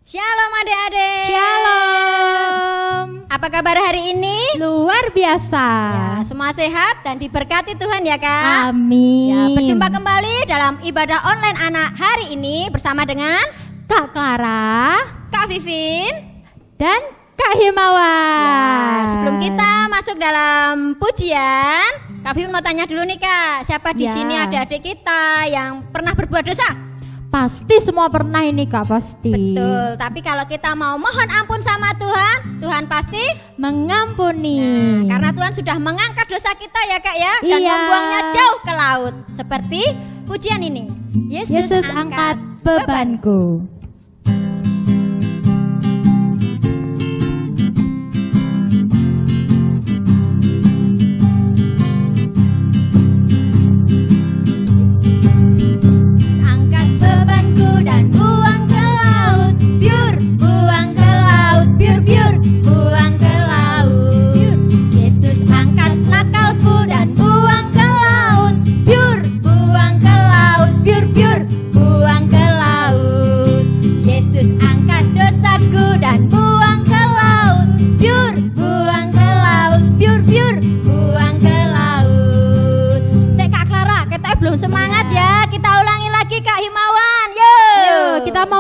Shalom adik-adik. Shalom. Apa kabar hari ini? Luar biasa. Ya, semua sehat dan diberkati Tuhan ya Kak. Amin. Ya, berjumpa kembali dalam ibadah online anak hari ini bersama dengan Kak Clara, Kak Vivin dan Kak Himawan. Ya, sebelum kita masuk dalam pujian, Kak Vivin mau tanya dulu nih Kak, siapa di sini adik-adik kita yang pernah berbuat dosa? Pasti semua pernah ini Kak, pasti. Betul, tapi kalau kita mau mohon ampun sama Tuhan, Tuhan pasti mengampuni. Nah, karena Tuhan sudah mengangkat dosa kita ya Kak ya, dan membuangnya jauh ke laut. Seperti pujian ini, Yesus angkat bebanku.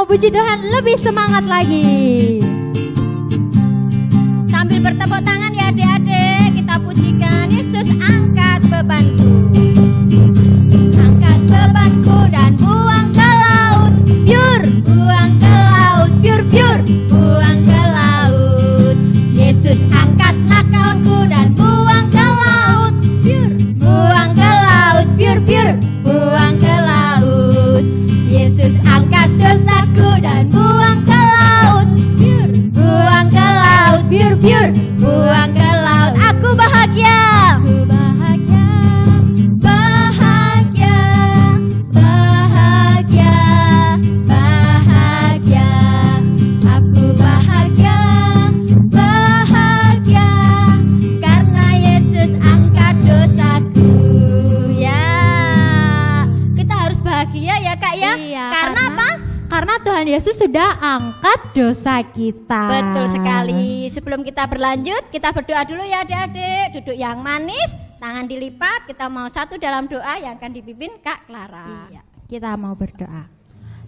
Puji Tuhan, lebih semangat lagi. Sambil bertepuk tangan ya adik-adik, kita pujikan Yesus angkat bebanku. Angkat bebanku dan buang ke laut. Biur, buang ke laut. Biur, biur, buang ke laut. Yesus angkat nakalku dan buang ke laut. Biur, buang ke laut. Biur, biur, buang ke laut. Yesus angkat dosaku dan buang ke laut. Biur, buang ke laut. Biur, biur, buang ke laut. Aku bahagia. Aku bahagia. Bahagia. Bahagia. Bahagia. Aku bahagia. Bahagia. Karena Yesus angkat dosaku. Ya, kita harus bahagia ya Kak ya. Iya, karena apa? Karena Tuhan Yesus sudah angkat dosa kita. Betul sekali. Sebelum kita berlanjut, kita berdoa dulu ya adik-adik. Duduk yang manis, tangan dilipat. Kita mau satu dalam doa yang akan dipimpin Kak Clara. Iya, kita mau berdoa.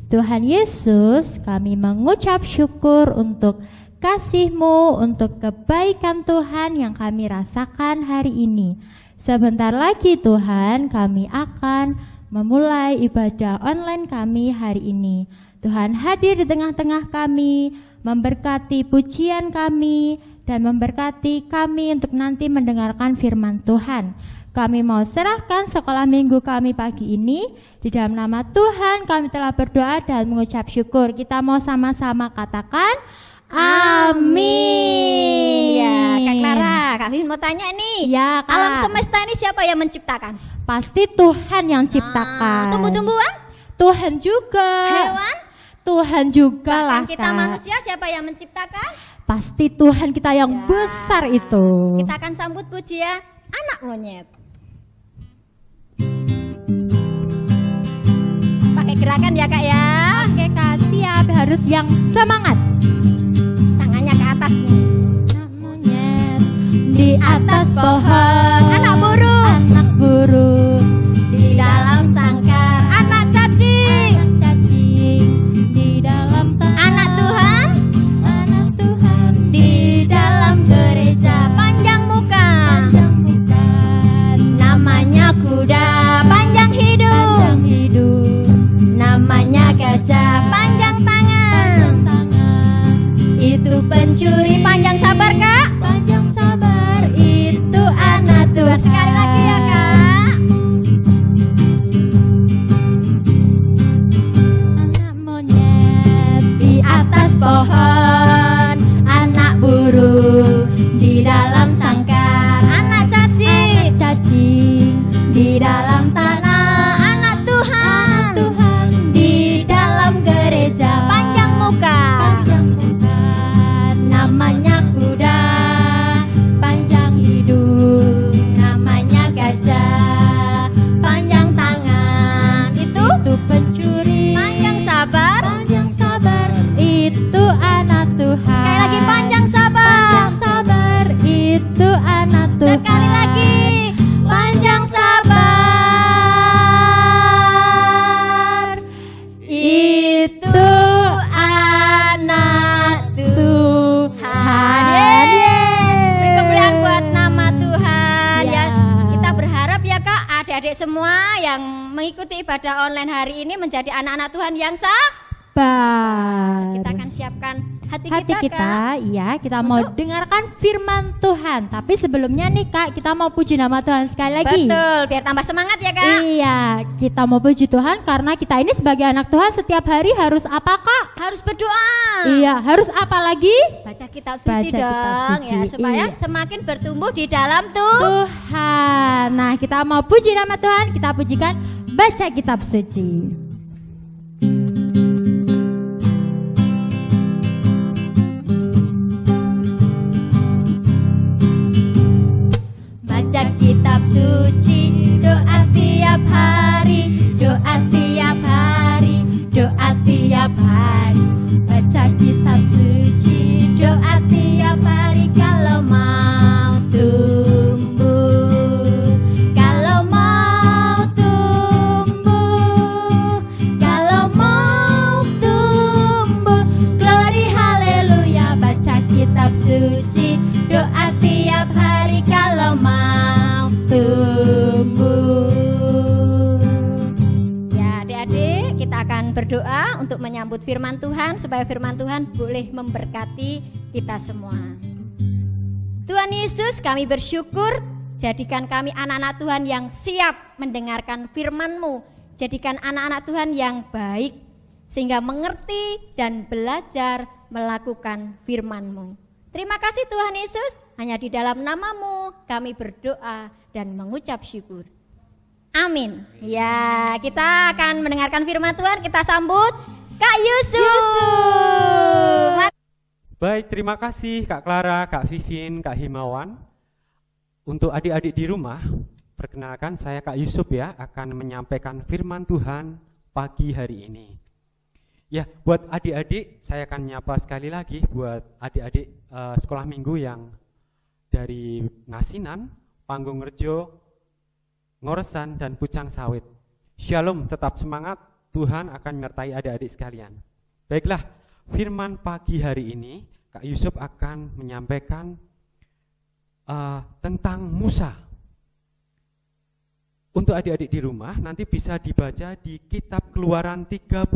Tuhan Yesus, kami mengucap syukur untuk kasih-Mu, untuk kebaikan Tuhan yang kami rasakan hari ini. Sebentar lagi Tuhan, kami akan memulai ibadah online kami hari ini. Tuhan hadir di tengah-tengah kami, memberkati pujian kami, dan memberkati kami untuk nanti mendengarkan firman Tuhan. Kami mau serahkan sekolah minggu kami pagi ini. Di dalam nama Tuhan kami telah berdoa dan mengucap syukur. Kita mau sama-sama katakan amin. Ya, Kak Clara, Kak Vin mau tanya nih. Ya, Kak. Alam semesta ini siapa yang menciptakan? Pasti Tuhan yang ciptakan. Tumbuh-tumbuhan? Tuhan juga. Hewan? Tuhan juga lah, Bahkan kita Kak. manusia siapa yang menciptakan? Pasti Tuhan kita yang besar itu. Kita akan sambut pujian anak monyet. Pakai gerakan ya Kak ya. Oke Kak, siap. Harus yang semangat. Tangannya ke atas nih. Anak monyet di atas pohon. Anak burung, Anak burung. di dalam sangkar. Anak cacing, Anak cacing. Di dalam tanah. anak Tuhan, Anak Tuhan. di dalam gereja. Panjang muka, Panjang muka. namanya kuda. Panjang hidung, Panjang hidup. namanya gajah. Panjang tangan, Panjang tangan. itu pencuri. Panjang sabar kak, Panjang sabar. Itu anak Tuhan. sekali lagi ya kak. Anak monyet. Di atas pohon, anak burung di dalam sangkar. Anak cacing, Cacing. di dalam tanah. Anak Tuhan, Tuhan. di dalam gereja. Panjang muka, Panjang muka. namanya kuda. Panjang hidung, namanya gajah. Panjang tangan, itu Itu pencuri. panjang sabar. Panjang sabar. Itu anak Tuhan. Sekali lagi panjang sabar. Panjang sabar. Itu anak Tuhan. Sekali lagi panjang sabar. Itu anak Tuhan. Yeay. Beri kemuliaan buat nama Tuhan ya. Ya. Kita berharap ya Kak, adik-adik semua yang mengikuti ibadah online hari ini menjadi anak-anak Tuhan yang Sabar. kita akan siapkan hati Hati kita, kita, Kak. iya, kita mau Untuk- dengarkan firman Tuhan. Tapi sebelumnya nih Kak, kita mau puji nama Tuhan sekali lagi. Betul, biar tambah semangat ya Kak. Iya, kita mau puji Tuhan karena kita ini sebagai anak Tuhan setiap hari harus apa Kak? Harus berdoa. Iya, harus apa lagi? Baca kitab suci Baca kitab dong suci, ya supaya iya. semakin bertumbuh di dalam tuh. Tuhan. Nah, kita mau puji nama Tuhan, kita pujikan baca kitab suci. Baca kitab suci, doa tiap hari, doa tiap hari, doa tiap hari. Baca kitab suci, doa tiap hari kalau mau tumbuh. Kalau mau tumbuh, kalau mau tumbuh. Glory haleluya, baca kitab suci, doa tiap hari kalau mau tumbuh. Ya adik-adik, kita akan berdoa untuk menyambut firman Tuhan supaya firman Tuhan boleh memberkati kita semua. Tuhan Yesus, kami bersyukur, jadikan kami anak-anak Tuhan yang siap mendengarkan firman-Mu. Jadikan anak-anak Tuhan yang baik, sehingga mengerti dan belajar melakukan firman-Mu. Terima kasih Tuhan Yesus, hanya di dalam nama-Mu kami berdoa dan mengucap syukur. Amin. Ya, kita akan mendengarkan firman Tuhan, kita sambut Kak Yusuf. Baik, terima kasih Kak Clara, Kak Vivin, Kak Himawan. Untuk adik-adik di rumah, perkenalkan saya Kak Yusuf ya, akan menyampaikan firman Tuhan pagi hari ini. Ya, buat adik-adik, saya akan nyapa sekali lagi buat adik-adik sekolah minggu yang dari Ngasinan, Panggung-Rejo, Ngoresan, dan Pucang Sawit. Shalom, tetap semangat, Tuhan akan menyertai adik-adik sekalian. Baiklah, firman pagi hari ini, Kak Yusuf akan menyampaikan tentang Musa. Untuk adik-adik di rumah, nanti bisa dibaca di kitab Keluaran 32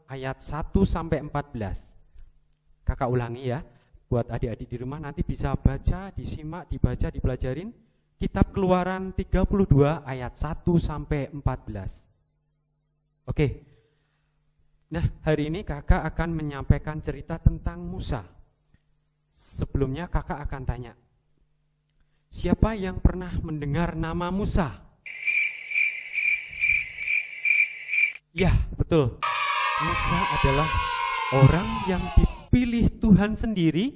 ayat 1-14. Kakak ulangi ya, buat adik-adik di rumah nanti bisa baca, disimak, dibaca, dipelajarin. Kitab Keluaran 32 ayat 1-14. Oke. Nah, hari ini kakak akan menyampaikan cerita tentang Musa. Sebelumnya kakak akan tanya, siapa yang pernah mendengar nama Musa? Ya, betul. Musa adalah orang yang dipilih Tuhan sendiri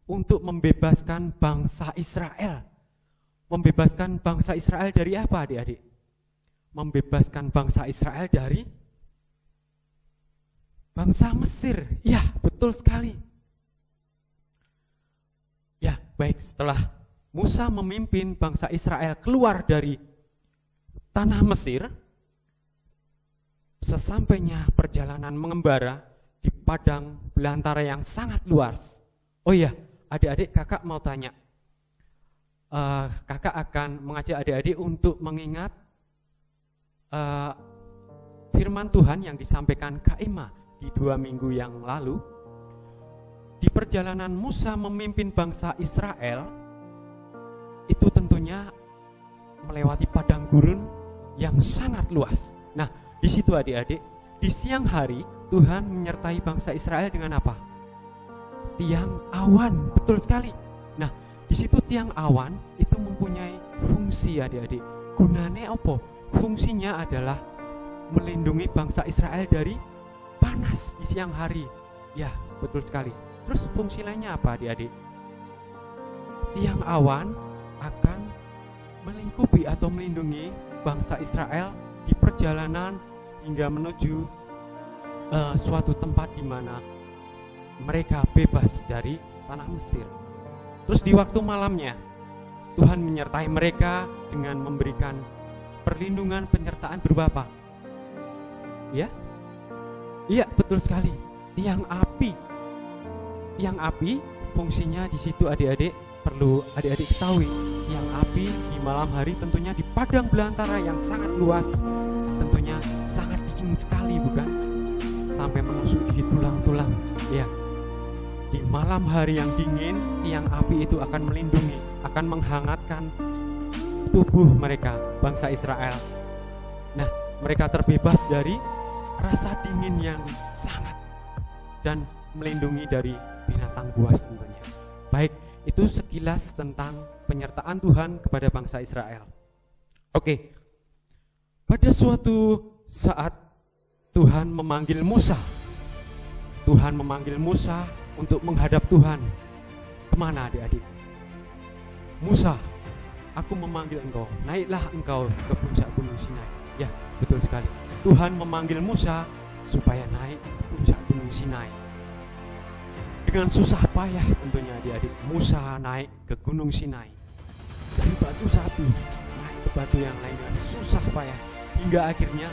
untuk membebaskan bangsa Israel. Membebaskan bangsa Israel dari apa, adik-adik? Membebaskan bangsa Israel dari bangsa Mesir. Ya, betul sekali. Ya, baik, setelah Musa memimpin bangsa Israel keluar dari tanah Mesir, sesampainya perjalanan mengembara di padang belantara yang sangat luas. Oh iya, adik-adik, kakak mau tanya. Kakak akan mengajak adik-adik untuk mengingat firman Tuhan yang disampaikan Kak Ima di 2 minggu yang lalu. Di perjalanan Musa memimpin bangsa Israel, itu tentunya melewati padang gurun yang sangat luas. Nah, di situ adik-adik, di siang hari Tuhan menyertai bangsa Israel dengan apa? Tiang awan, betul sekali. Nah, di situ tiang awan itu mempunyai fungsi adik-adik. Gunanya apa? Fungsinya adalah melindungi bangsa Israel dari panas di siang hari. Ya, betul sekali. Terus fungsi lainnya apa adik-adik? Tiang awan akan melingkupi atau melindungi bangsa Israel di perjalanan hingga menuju suatu tempat di mana mereka bebas dari tanah Mesir. Terus di waktu malamnya Tuhan menyertai mereka dengan memberikan perlindungan, penyertaan berupa apa? Ya? Iya, betul sekali. Tiang api. Tiang api fungsinya di situ adik-adik perlu adik-adik ketahui. Tiang api di malam hari tentunya di padang belantara yang sangat luas, tentunya sangat dingin sekali, bukan? Sampai menusuk di tulang-tulang. Ya. Di malam hari yang dingin, tiang api itu akan melindungi, akan menghangatkan tubuh mereka, bangsa Israel. Nah, mereka terbebas dari rasa dingin yang sangat dan melindungi dari binatang buas tentunya. Baik, itu sekilas tentang penyertaan Tuhan kepada bangsa Israel. Oke. Pada suatu saat Tuhan memanggil Musa. Tuhan memanggil Musa untuk menghadap Tuhan. Kemana adik-adik? Musa, aku memanggil engkau, naiklah engkau ke puncak gunung Sinai. Ya, betul sekali. Tuhan memanggil Musa supaya naik ke puncak gunung Sinai. Dengan susah payah tentunya adik-adik, Musa naik ke gunung Sinai. Dari batu satu naik ke batu yang lain dengan susah payah, hingga akhirnya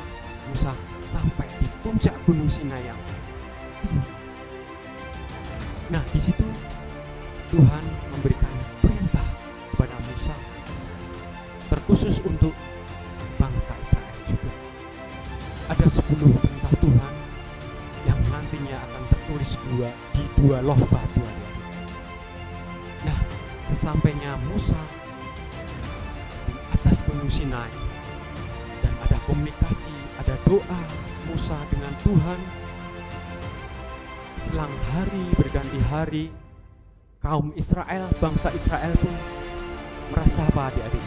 Musa sampai di puncak gunung Sinai yang tinggi. Nah, di situ Tuhan memberikan perintah kepada Musa, terkhusus untuk bangsa Israel juga. Ada 10 perintah Tuhan yang nantinya akan tertulis di dua loh batu. Nah, sesampainya Musa di atas gunung Sinai dan ada komunikasi, ada doa Musa dengan Tuhan. Selang hari berganti hari, kaum Israel, bangsa Israel pun merasa apa adik-adik?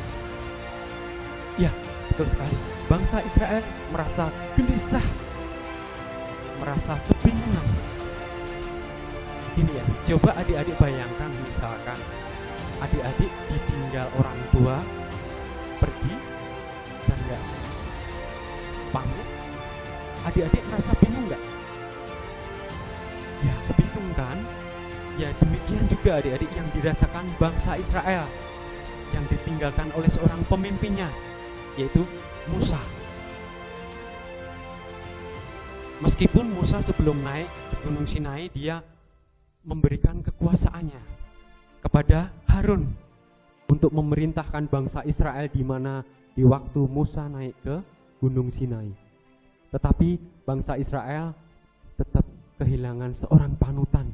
Ya, betul sekali. Bangsa Israel merasa gelisah, merasa kebingungan. Gini ya, coba adik-adik bayangkan misalkan adik-adik ditinggal orang tua pergi dan enggak pamit, adik-adik merasa bingung enggak? Ya, bingung kan? Ya, demikian juga adik-adik yang dirasakan bangsa Israel yang ditinggalkan oleh seorang pemimpinnya, yaitu Musa. Meskipun Musa sebelum naik ke gunung Sinai, dia memberikan kekuasaannya kepada Harun untuk memerintahkan bangsa Israel di mana di waktu Musa naik ke gunung Sinai. Tetapi bangsa Israel tetap kehilangan seorang panutan.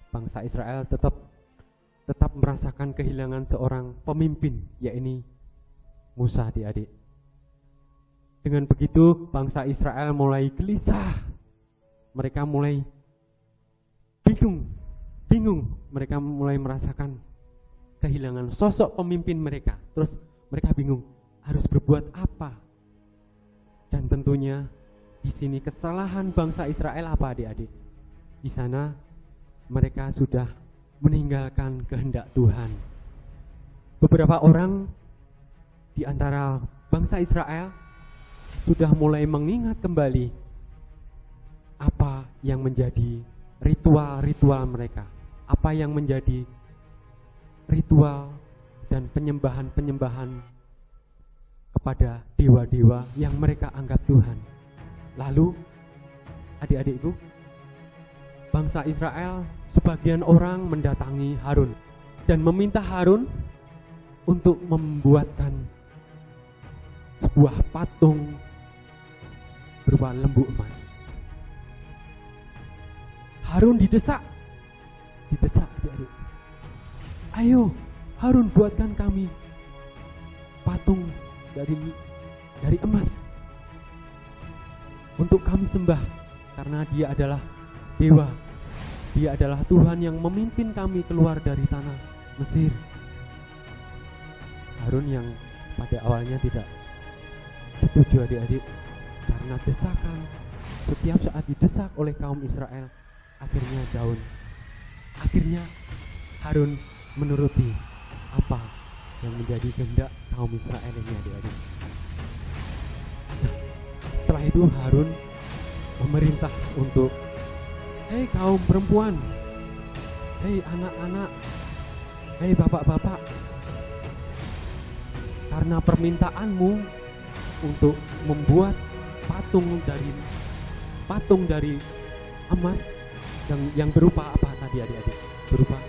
Bangsa Israel tetap merasakan kehilangan seorang pemimpin, yaitu Musa, adik-adik. Dengan begitu bangsa Israel mulai gelisah. Mereka mulai bingung. Mereka mulai merasakan kehilangan sosok pemimpin mereka. Terus mereka bingung harus berbuat apa. Dan tentunya di sini kesalahan bangsa Israel apa adik-adik? Di sana mereka sudah meninggalkan kehendak Tuhan. Beberapa orang di antara bangsa Israel sudah mulai mengingat kembali apa yang menjadi ritual-ritual mereka, apa yang menjadi ritual dan penyembahan-penyembahan kepada dewa-dewa yang mereka anggap Tuhan. Lalu adik-adikku, bangsa Israel, sebagian orang mendatangi Harun dan meminta Harun untuk membuatkan sebuah patung berupa lembu emas. Harun didesak adik-adik. Ayo Harun, buatkan kami patung dari emas untuk kami sembah, karena dia adalah dewa. Dia adalah Tuhan yang memimpin kami keluar dari tanah Mesir. Harun yang pada awalnya tidak setuju adik-adik, karena desakan, setiap saat didesak oleh kaum Israel, akhirnya down. Akhirnya Harun menuruti apa yang menjadi kehendak kaum Israel ini adik-adik. Nah, setelah itu Harun memerintah untuk, hei kaum perempuan, hei anak-anak, hei bapak-bapak, karena permintaanmu untuk membuat patung dari emas yang berupa apa tadi adik-adik? Berupa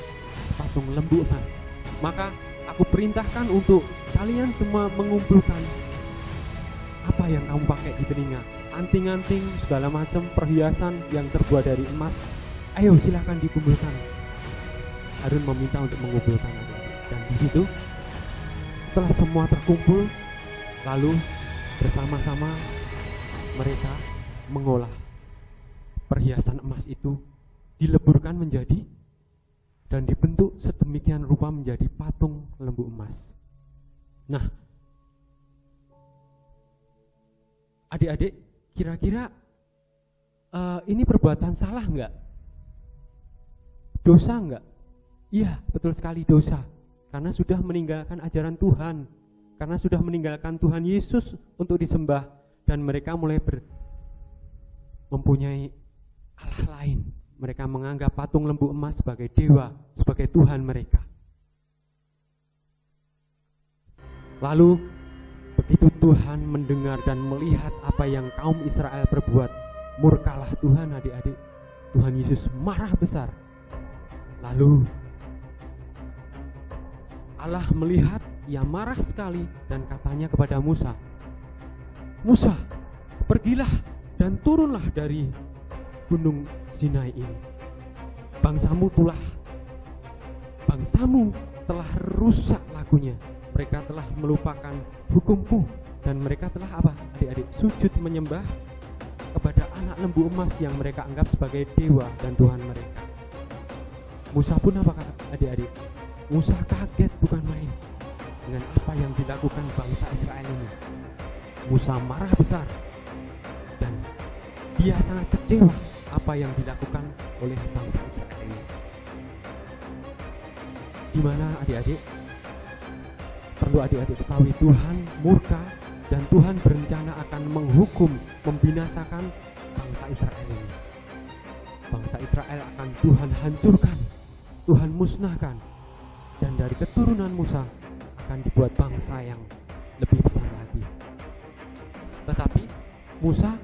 patung lembu emas. Maka aku perintahkan untuk kalian semua mengumpulkan apa yang kamu pakai di telinga, anting-anting, segala macam perhiasan yang terbuat dari emas. Ayo silakan dikumpulkan. Harun meminta untuk mengumpulkan adik-adik. Dan di situ setelah semua terkumpul, lalu bersama-sama mereka mengolah perhiasan emas itu, dileburkan menjadi dan dibentuk sedemikian rupa menjadi patung lembu emas. Nah, adik-adik, kira-kira ini perbuatan salah enggak? Dosa enggak? Iya, betul sekali dosa. Karena sudah meninggalkan ajaran Tuhan, karena sudah meninggalkan Tuhan Yesus untuk disembah, dan mereka mulai mempunyai Allah lain. Mereka menganggap patung lembu emas sebagai dewa, sebagai Tuhan mereka. Lalu begitu Tuhan mendengar dan melihat apa yang kaum Israel perbuat, murkalah Tuhan adik-adik. Tuhan Yesus marah besar. Lalu Allah melihat, ia marah sekali dan katanya kepada Musa, Musa, pergilah dan turunlah dari gunung Sinai ini. Bangsamu telah rusak lakunya. Mereka telah melupakan hukumku, dan mereka telah apa adik-adik? Sujud menyembah kepada anak lembu emas yang mereka anggap sebagai dewa dan Tuhan mereka. Musa pun apa adik-adik? Musa kaget bukan main dengan apa yang dilakukan bangsa Israel ini. Musa marah besar dan dia sangat kecewa apa yang dilakukan oleh bangsa Israel ini. Di mana adik-adik? Perlu adik-adik ketahui, Tuhan murka dan Tuhan berencana akan menghukum, membinasakan bangsa Israel ini. Bangsa Israel akan Tuhan hancurkan, Tuhan musnahkan, dan dari keturunan Musa akan dibuat bangsa yang lebih besar lagi. Tetapi Musa,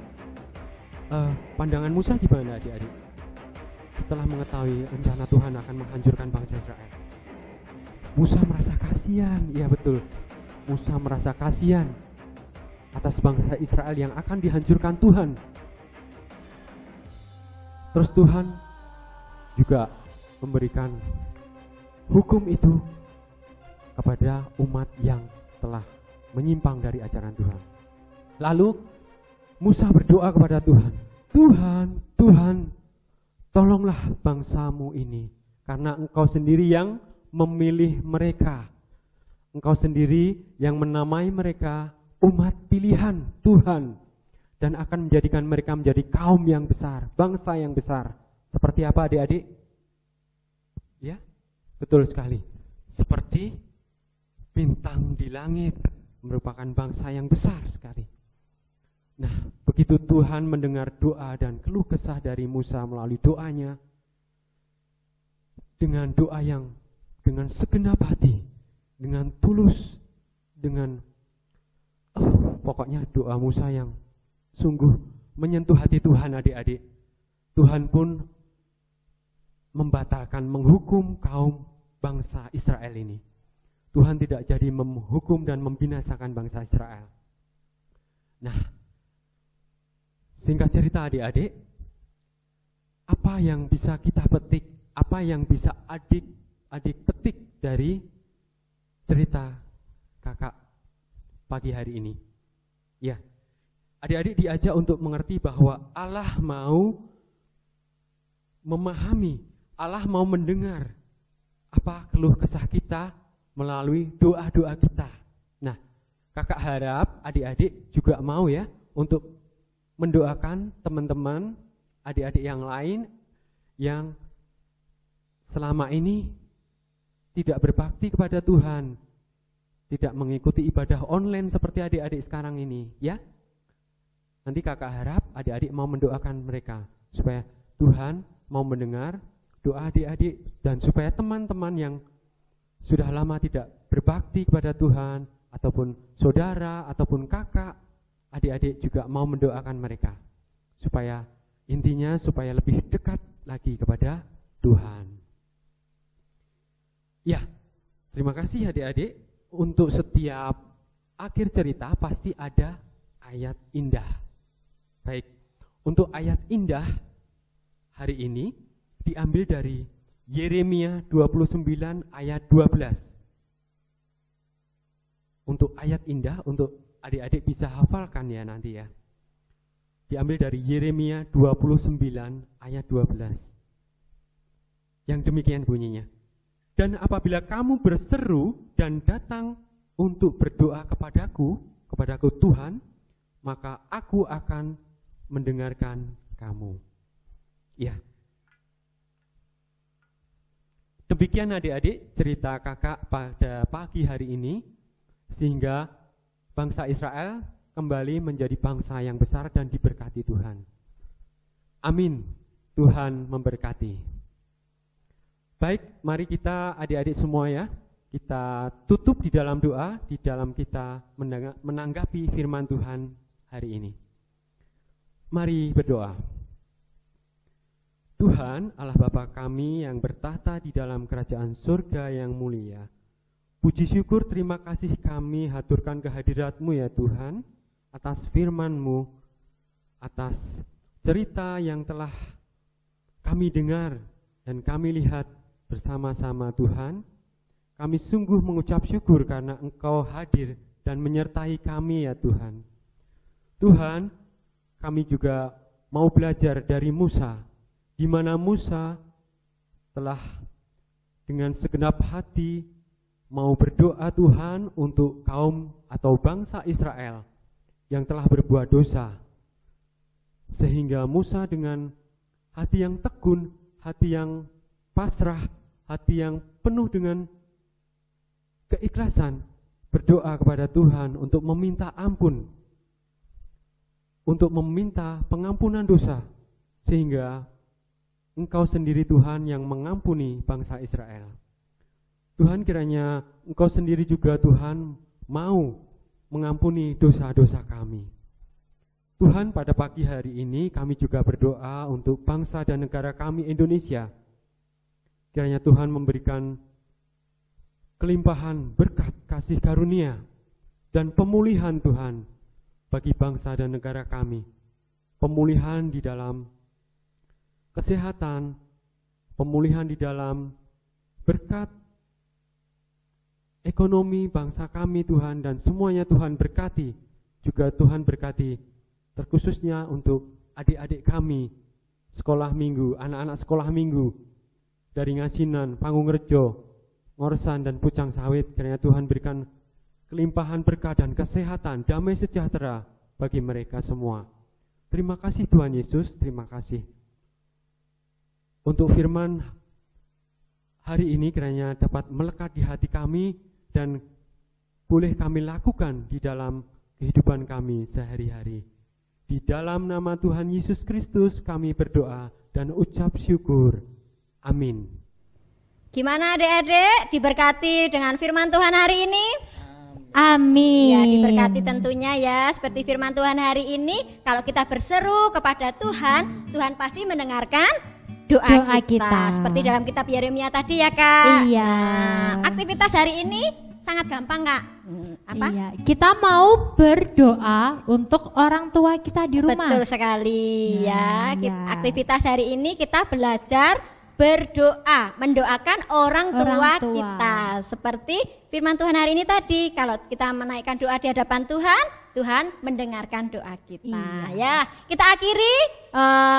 pandangan Musa gimana adik-adik? Setelah mengetahui rencana Tuhan akan menghancurkan bangsa Israel, Musa merasa kasihan. Iya betul, Musa merasa kasihan atas bangsa Israel yang akan dihancurkan Tuhan. Terus Tuhan juga memberikan hukum itu kepada umat yang telah menyimpang dari ajaran Tuhan. Lalu Musa berdoa kepada Tuhan, Tuhan, tolonglah bangsamu ini, karena Engkau sendiri yang memilih mereka. Engkau sendiri yang menamai mereka umat pilihan Tuhan, dan akan menjadikan mereka menjadi kaum yang besar, bangsa yang besar. Seperti apa adik-adik? Ya, betul sekali. Seperti bintang di langit, merupakan bangsa yang besar sekali. Nah, begitu Tuhan mendengar doa dan keluh kesah dari Musa melalui doanya, dengan doa yang dengan segenap hati, dengan tulus, dengan pokoknya doa Musa yang sungguh menyentuh hati Tuhan adik-adik. Tuhan pun membatalkan, menghukum kaum bangsa Israel ini. Tuhan tidak jadi menghukum dan membinasakan bangsa Israel. Nah, singkat cerita adik-adik, apa yang bisa kita petik, apa yang bisa adik-adik petik dari cerita kakak pagi hari ini? Ya, adik-adik diajak untuk mengerti bahwa Allah mau memahami, Allah mau mendengar apa keluh kesah kita melalui doa-doa kita. Nah, kakak harap adik-adik juga mau ya untuk mendoakan teman-teman, adik-adik yang lain yang selama ini tidak berbakti kepada Tuhan, tidak mengikuti ibadah online seperti adik-adik sekarang ini, ya. Nanti kakak harap adik-adik mau mendoakan mereka supaya Tuhan mau mendengar doa adik-adik dan supaya teman-teman yang sudah lama tidak berbakti kepada Tuhan ataupun saudara ataupun kakak, adik-adik juga mau mendoakan mereka supaya intinya supaya lebih dekat lagi kepada Tuhan. Ya, terima kasih adik-adik. Untuk setiap akhir cerita pasti ada ayat indah. Baik, untuk ayat indah hari ini diambil dari Yeremia 29 ayat 12. Untuk ayat indah, untuk adik-adik bisa hafalkan ya nanti ya. Diambil dari Yeremia 29 ayat 12. Yang demikian bunyinya. Dan apabila kamu berseru dan datang untuk berdoa kepadaku Tuhan, maka aku akan mendengarkan kamu. Ya. Demikian adik-adik cerita kakak pada pagi hari ini, sehingga bangsa Israel kembali menjadi bangsa yang besar dan diberkati Tuhan. Amin. Tuhan memberkati. Baik, mari kita adik-adik semua ya, kita tutup di dalam doa, di dalam kita menanggapi firman Tuhan hari ini. Mari berdoa. Tuhan, Allah Bapa kami yang bertahta di dalam kerajaan surga yang mulia, puji syukur terima kasih kami haturkan kehadirat-Mu ya Tuhan, atas firman-Mu, atas cerita yang telah kami dengar dan kami lihat bersama-sama Tuhan. Kami sungguh mengucap syukur karena Engkau hadir dan menyertai kami ya Tuhan. Tuhan, kami juga mau belajar dari Musa, di mana Musa telah dengan segenap hati mau berdoa Tuhan untuk kaum atau bangsa Israel yang telah berbuat dosa. Sehingga Musa dengan hati yang tekun, hati yang pasrah, hati yang penuh dengan keikhlasan berdoa kepada Tuhan untuk meminta ampun, untuk meminta pengampunan dosa, sehingga Engkau sendiri Tuhan yang mengampuni bangsa Israel. Tuhan, kiranya Engkau sendiri juga Tuhan mau mengampuni dosa-dosa kami. Tuhan, pada pagi hari ini kami juga berdoa untuk bangsa dan negara kami Indonesia. Kiranya Tuhan memberikan kelimpahan berkat kasih karunia dan pemulihan Tuhan bagi bangsa dan negara kami. Pemulihan di dalam kesehatan, pemulihan di dalam berkat ekonomi bangsa kami Tuhan, dan semuanya Tuhan berkati. Juga Tuhan berkati terkhususnya untuk adik-adik kami sekolah minggu, anak-anak sekolah minggu dari Ngasinan, Pangungrejo, Ngorsan dan Pucang Sawit. Kiranya Tuhan berikan kelimpahan berkah dan kesehatan, damai sejahtera bagi mereka semua. Terima kasih Tuhan Yesus, terima kasih untuk firman hari ini, kiranya dapat melekat di hati kami dan boleh kami lakukan di dalam kehidupan kami sehari-hari. Di dalam nama Tuhan Yesus Kristus kami berdoa dan ucap syukur. Amin. Gimana adik-adik? Diberkati dengan firman Tuhan hari ini? Amin. Ya, diberkati tentunya ya. Seperti firman Tuhan hari ini, kalau kita berseru kepada Tuhan, Tuhan pasti mendengarkan doa kita. Seperti dalam kitab Yeremia tadi ya, Kak. Iya. Nah, aktivitas hari ini sangat gampang, Kak. Apa? Iya, kita mau berdoa untuk orang tua kita di rumah. Betul sekali Nah, ya. ya. Aktivitas hari ini kita belajar berdoa, mendoakan orang tua kita. Seperti firman Tuhan hari ini tadi, kalau kita menaikkan doa di hadapan Tuhan, Tuhan mendengarkan doa kita. Ya, kita akhiri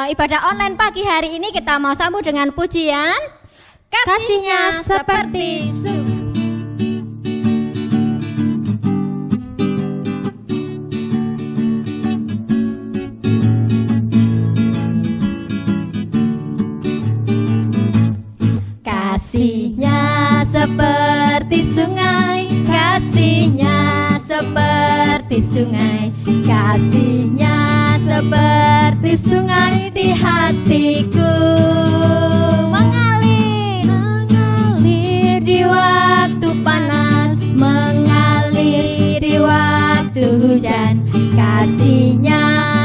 ibadah online pagi hari ini. Kita mau sambung dengan pujian Kasihnya seperti sungai. Kasihnya seperti sungai, kasihnya seperti sungai, kasihnya seperti sungai di hatiku, mengalir di waktu panas, mengalir di waktu hujan. Kasihnya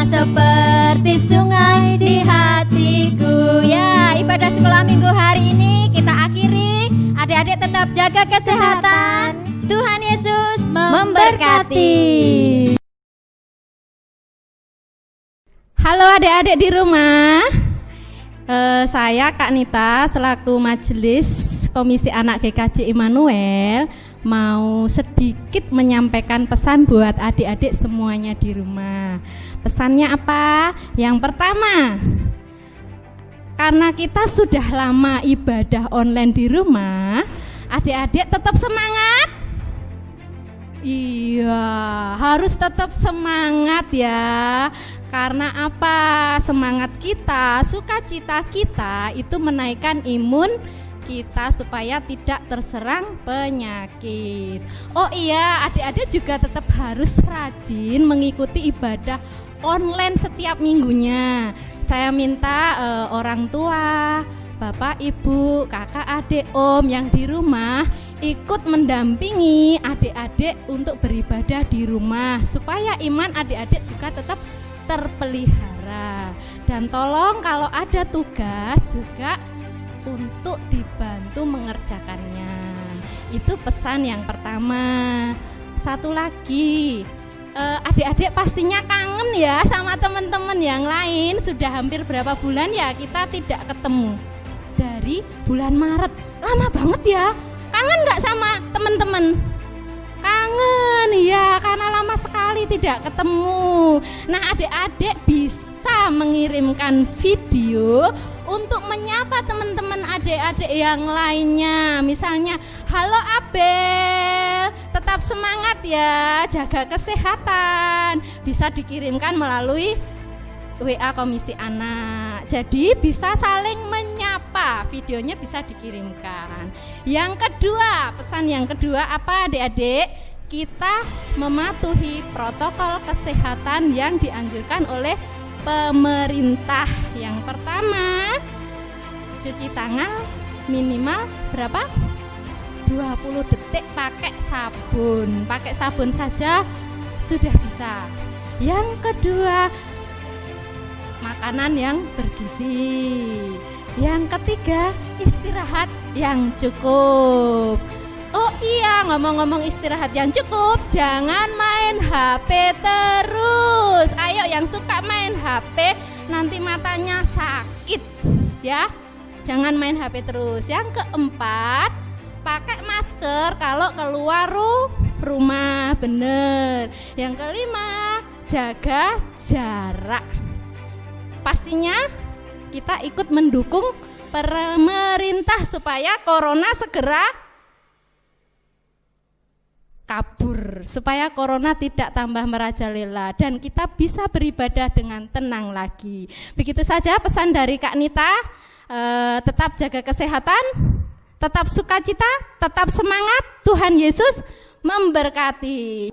seperti sungai di hatiku. Ya, ibadah sekolah minggu hari ini kita akhiri. Adik-adik tetap jaga kesehatan. Tuhan Yesus memberkati. Halo adik-adik di rumah. Saya Kak Nita selaku Majelis Komisi Anak GKJ Immanuel mau sedikit menyampaikan pesan buat adik-adik semuanya di rumah. Pesannya apa? Yang pertama, karena kita sudah lama ibadah online di rumah, adik-adik tetap semangat. Iya, harus tetap semangat ya. Karena apa? Semangat kita, sukacita kita itu menaikkan imun kita supaya tidak terserang penyakit. Oh iya, adik-adik juga tetap harus rajin mengikuti ibadah online setiap minggunya. Saya minta orang tua, bapak, ibu, kakak, adik, om yang di rumah ikut mendampingi adik-adik untuk beribadah di rumah supaya iman adik-adik juga tetap terpelihara. Dan tolong kalau ada tugas juga untuk dibantu mengerjakannya. Itu pesan yang pertama. Satu lagi, adik-adik pastinya kangen ya sama teman-teman yang lain. Sudah hampir berapa bulan ya kita tidak ketemu. Dari bulan Maret, lama banget ya. Kangen nggak sama teman-teman? Kangen ya, karena lama sekali tidak ketemu. Nah, adik-adik bisa mengirimkan video untuk menyapa teman-teman adik-adik yang lainnya. Misalnya, halo Abel, tetap semangat ya, jaga kesehatan. Bisa dikirimkan melalui WA Komisi Anak. Jadi bisa saling menyapa, videonya bisa dikirimkan. Yang kedua, pesan yang kedua apa adik-adik? Kita mematuhi protokol kesehatan yang dianjurkan oleh pemerintah. Yang pertama, cuci tangan minimal berapa? 20 detik pakai sabun. Pakai sabun saja sudah bisa. Yang kedua, makanan yang bergizi. Yang ketiga, istirahat yang cukup. Oh iya, ngomong-ngomong istirahat yang cukup, jangan main HP terus. Ayo yang suka main HP, nanti matanya sakit ya. Jangan main HP terus. Yang keempat, pakai masker kalau keluar rumah, bener. Yang kelima, jaga jarak. Pastinya kita ikut mendukung pemerintah supaya corona segera kabur, supaya corona tidak tambah merajalela dan kita bisa beribadah dengan tenang lagi. Begitu saja pesan dari Kak Nita. Tetap jaga kesehatan, tetap sukacita, tetap semangat. Tuhan Yesus memberkati.